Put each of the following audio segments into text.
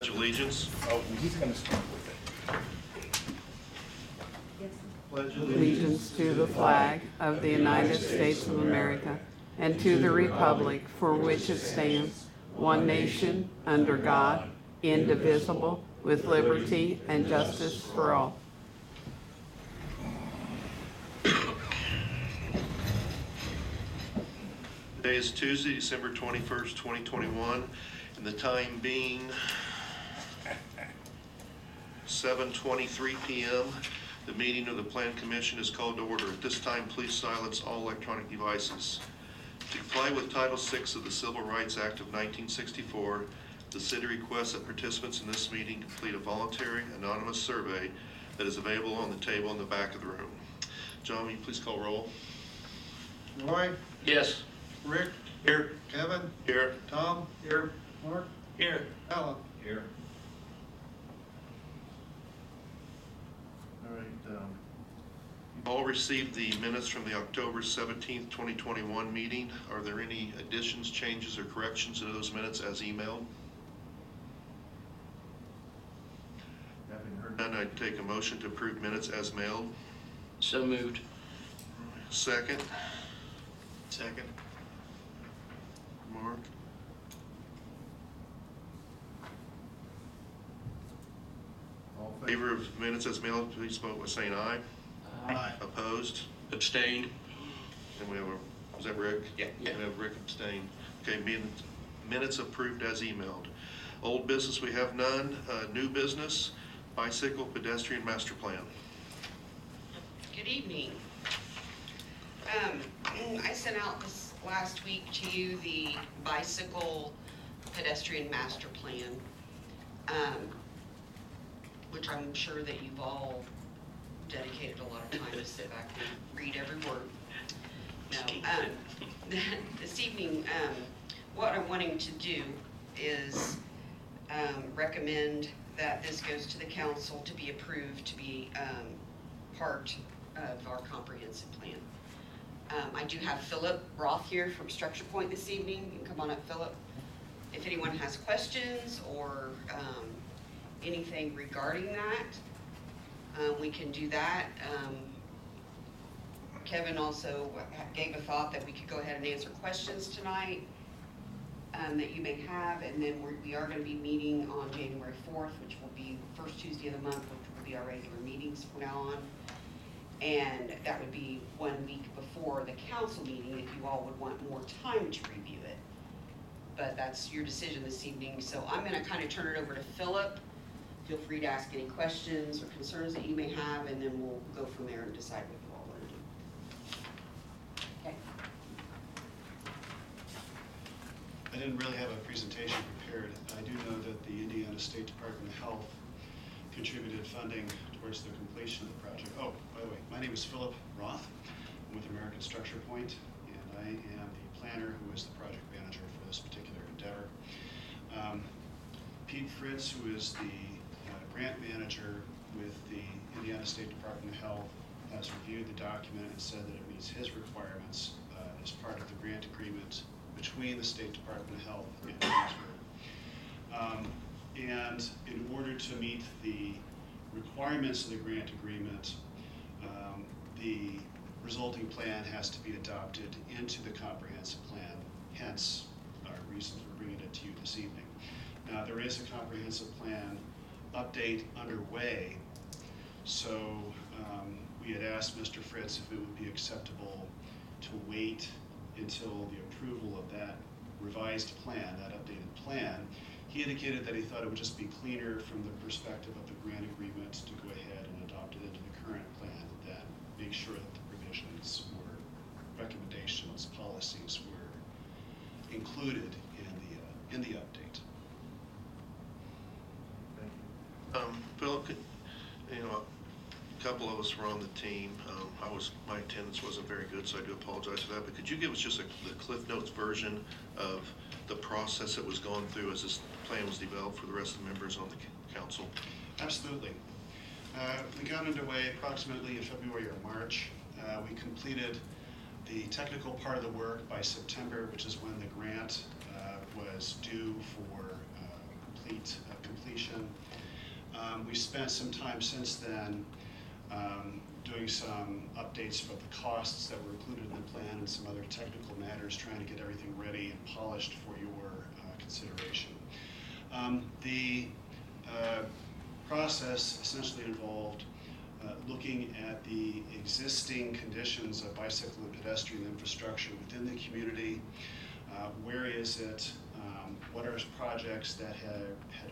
Allegiance. Oh, he's going to start with it. Pledge Allegiance to the flag of the United States of America and to the republic for which it stands, one nation, under God, indivisible, with liberty and justice for all. Today is Tuesday, December 21st, 2021, and the time being 7:23 p.m. The meeting of the Plan Commission is called to order. At this time, please silence all electronic devices. To comply with Title VI of the Civil Rights Act of 1964, the city requests that participants in this meeting complete a voluntary, anonymous survey that is available on the table in the back of the room. John, will you please call roll? Roy? Yes. Rick? Here. Kevin? Here. Tom? Here. Mark? Here. Alan? Here. All right. You've all received the minutes from the October 17th, 2021 meeting. Are there any additions, changes, or corrections to those minutes as emailed? Having heard none, I'd take a motion to approve minutes as mailed. So moved. Second. Second. Mark? All in favor of minutes as mailed, please vote by saying aye. Aye. Opposed? Abstained. And we have was that Rick? Yeah. We have Rick abstained. Okay, minutes approved as emailed. Old business, we have none. New business, bicycle pedestrian master plan. Good evening. I sent out this last week to you the bicycle pedestrian master plan, which I'm sure that you've all dedicated a lot of time to sit back and read every word. No, this evening, what I'm wanting to do is recommend that this goes to the council to be approved to be part of our comprehensive plan. I do have Philip Roth here from Structure Point this evening. You can come on up, Philip. If anyone has questions or anything regarding that, we can do that. Kevin also gave a thought that we could go ahead and answer questions tonight that you may have, and then we are going to be meeting on January 4th, which will be the first Tuesday of the month, which will be our regular meetings from now on. And that would be 1 week before the council meeting if you all would want more time to review it. But that's your decision this evening. So I'm going to kind of turn it over to Philip. Feel free to ask any questions or concerns that you may have, and then we'll go from there and decide what you all want to do. Okay. I didn't really have a presentation prepared. I do know that the Indiana State Department of Health contributed funding towards the completion of the project. Oh, by the way, my name is Philip Roth. I'm with American Structure Point, and I am the planner who is the project manager for this particular endeavor. Pete Fritz, who is the grant manager with the Indiana State Department of Health, has reviewed the document and said that it meets his requirements as part of the grant agreement between the State Department of Health and Greensburg. And in order to meet the requirements of the grant agreement, the resulting plan has to be adopted into the comprehensive plan, hence our reason for bringing it to you this evening. Now, there is a comprehensive plan update underway, so we had asked Mr. Fritz if it would be acceptable to wait until the approval of that revised plan, that updated plan. He indicated that he thought it would just be cleaner from the perspective of the grant agreement to go ahead and adopt it into the current plan, then make sure that the provisions were, recommendations, policies were included in the update. Philip, a couple of us were on the team. My attendance wasn't very good, so I do apologize for that. But could you give us just the Cliff Notes version of the process that was gone through as this plan was developed for the rest of the members on the council? Absolutely. We got underway approximately in February or March. We completed the technical part of the work by September, which is when the grant was due for completion We spent some time since then doing some updates about the costs that were included in the plan and some other technical matters, trying to get everything ready and polished for your consideration. The process essentially involved looking at the existing conditions of bicycle and pedestrian infrastructure within the community. Where is it? What are projects that had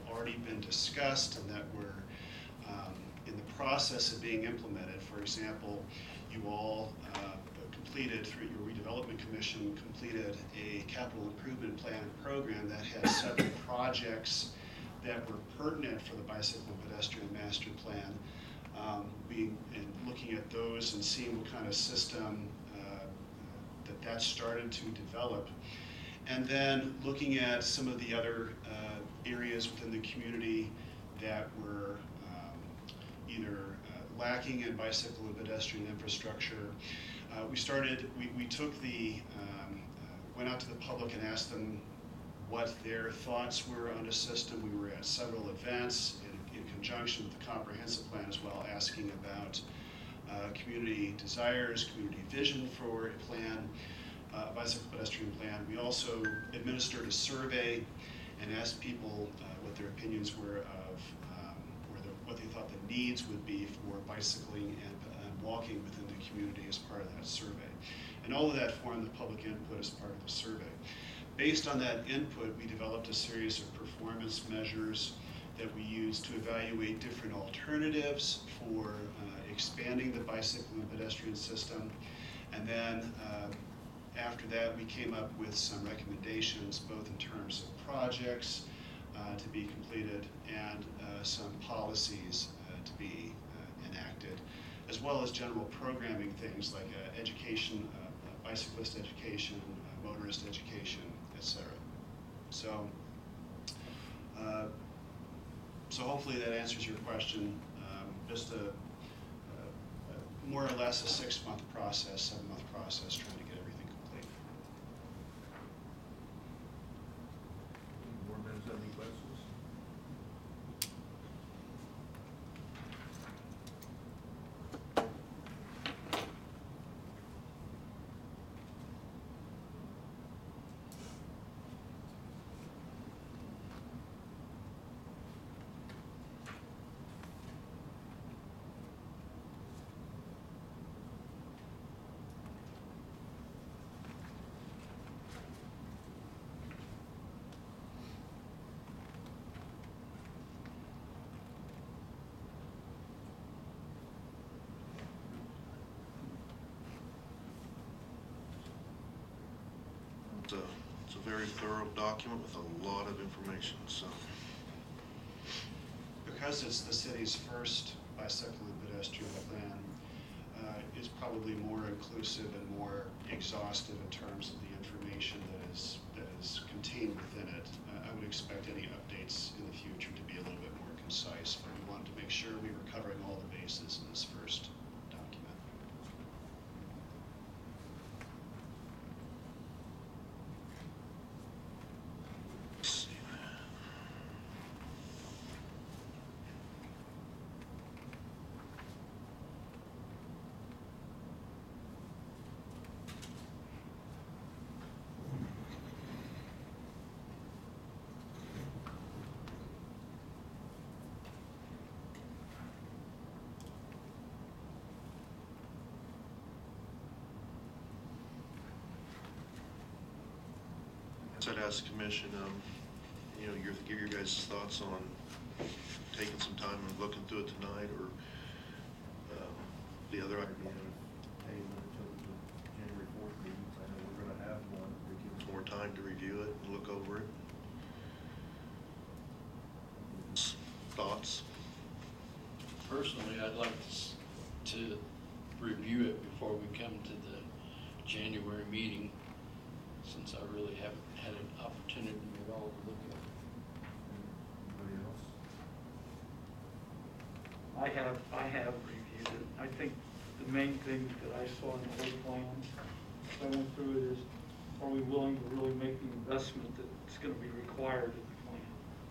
already been discussed and that were in the process of being implemented? For example, you all completed, through your redevelopment commission, completed a capital improvement plan and program that had several projects that were pertinent for the bicycle and pedestrian master plan. And looking at those and seeing what kind of system that started to develop. And then looking at some of the other areas within the community that were either lacking in bicycle and pedestrian infrastructure. We took went out to the public and asked them what their thoughts were on the system. We were at several events in conjunction with the comprehensive plan as well, asking about community desires, community vision for a plan, bicycle pedestrian plan. We also administered a survey and asked people what their opinions were of what they thought the needs would be for bicycling and walking within the community as part of that survey. And all of that formed the public input as part of the survey. Based on that input, we developed a series of performance measures that we used to evaluate different alternatives for expanding the bicycle and pedestrian system. And then after that, we came up with some recommendations, both in terms of projects to be completed and some policies to be enacted, as well as general programming things like education, bicyclist education, motorist education, etc. So, so hopefully that answers your question. Just more or less a 6-month process, 7-month process, trying to get everything complete. Board members have any questions? It's a very thorough document with a lot of information, so. Because it's the city's first bicycle and pedestrian plan, it's probably more inclusive and more exhaustive in terms of the information that is contained within it. I would expect any updates in the future to be a little bit more concise, but we wanted to make sure we were covering all the bases in this first document. I'd ask the commission, give your guys' thoughts on taking some time and looking through it tonight, or the other idea of hey, until the January 4th meeting. I know we're going to have one. It gives more time to review it and look over it. Thoughts? Personally, I'd like to review it before we come to the January meeting, since I really haven't had an opportunity at all to look at it. Anybody else? I have reviewed it. I think the main thing that I saw in the whole plan, as I went through it, is are we willing to really make the investment that's going to be required in the plan?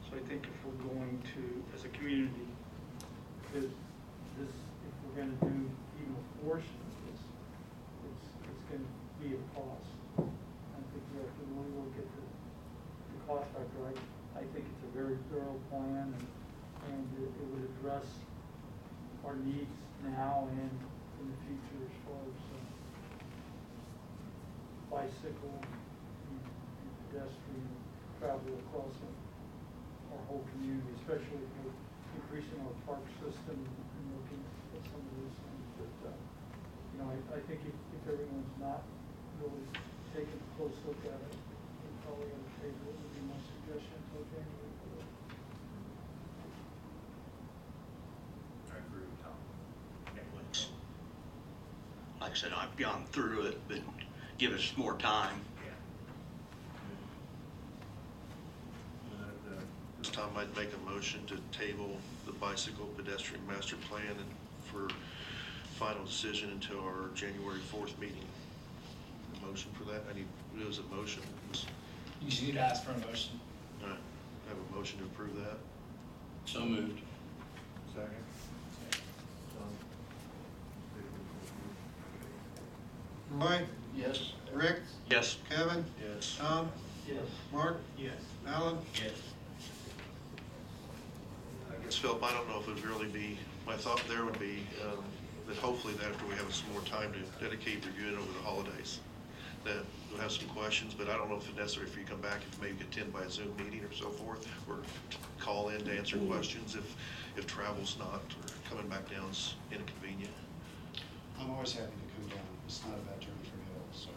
So I think if we're going to, as a community, plan, and it would address our needs now and in the future as far as bicycle and pedestrian travel across our whole community, especially for increasing our park system and looking at some of those things. But, you know, I think if everyone's not really taking a close look at it, we probably ought to table it, would be my suggestion until January. I agree with Tom. Like I said, I've gone through it, but give us more time. This time I'd make a motion to table the bicycle pedestrian master plan and for final decision until our January 4th meeting. A motion for that? I need, it was a motion. You just need to ask for a motion. All right, I have a motion to approve that. So moved. Second. Roy, Yes. Rick, Yes. Kevin, Yes. Tom, Yes. Mark, Yes. Alan. Yes. I guess, Philip, I don't know if it would really be, my thought there would be that hopefully that after we have some more time to dedicate reviewing over the holidays, that we'll have some questions, but I don't know if it's necessary for you to come back if maybe attend by a Zoom meeting or so forth, or call in to answer questions if travel's not, or coming back down's inconvenient. I'm always happy to come down. It's not a bad journey for me at all, so,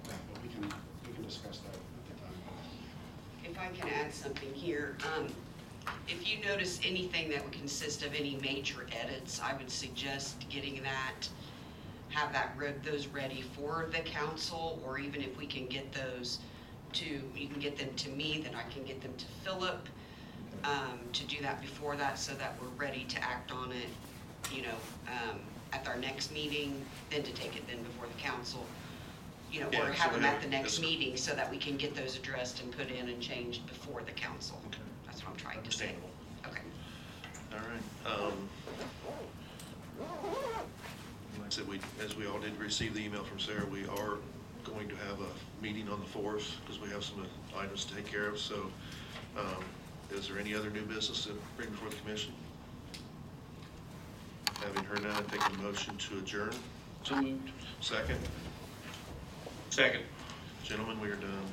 but we can discuss that at the time. If I can add something here, if you notice anything that would consist of any major edits, I would suggest getting that, have those ready for the council, or even if we can get those you can get them to me, then I can get them to Philip, to do that before that, so that we're ready to act on it, you know, at our next meeting, then to take it then before the council, you know, Yeah, or so have we them have- at the next that's- meeting so that we can get those addressed and put in and changed before the council. Okay. That's what I'm trying to say. Understandable. Okay. All right. Like I said, as we all did receive the email from Sarah, we are going to have a meeting on the 4th because we have some items to take care of. So is there any other new business to bring before the commission? Having heard none, I take a motion to adjourn. So moved. Second. Second. Gentlemen, we are done.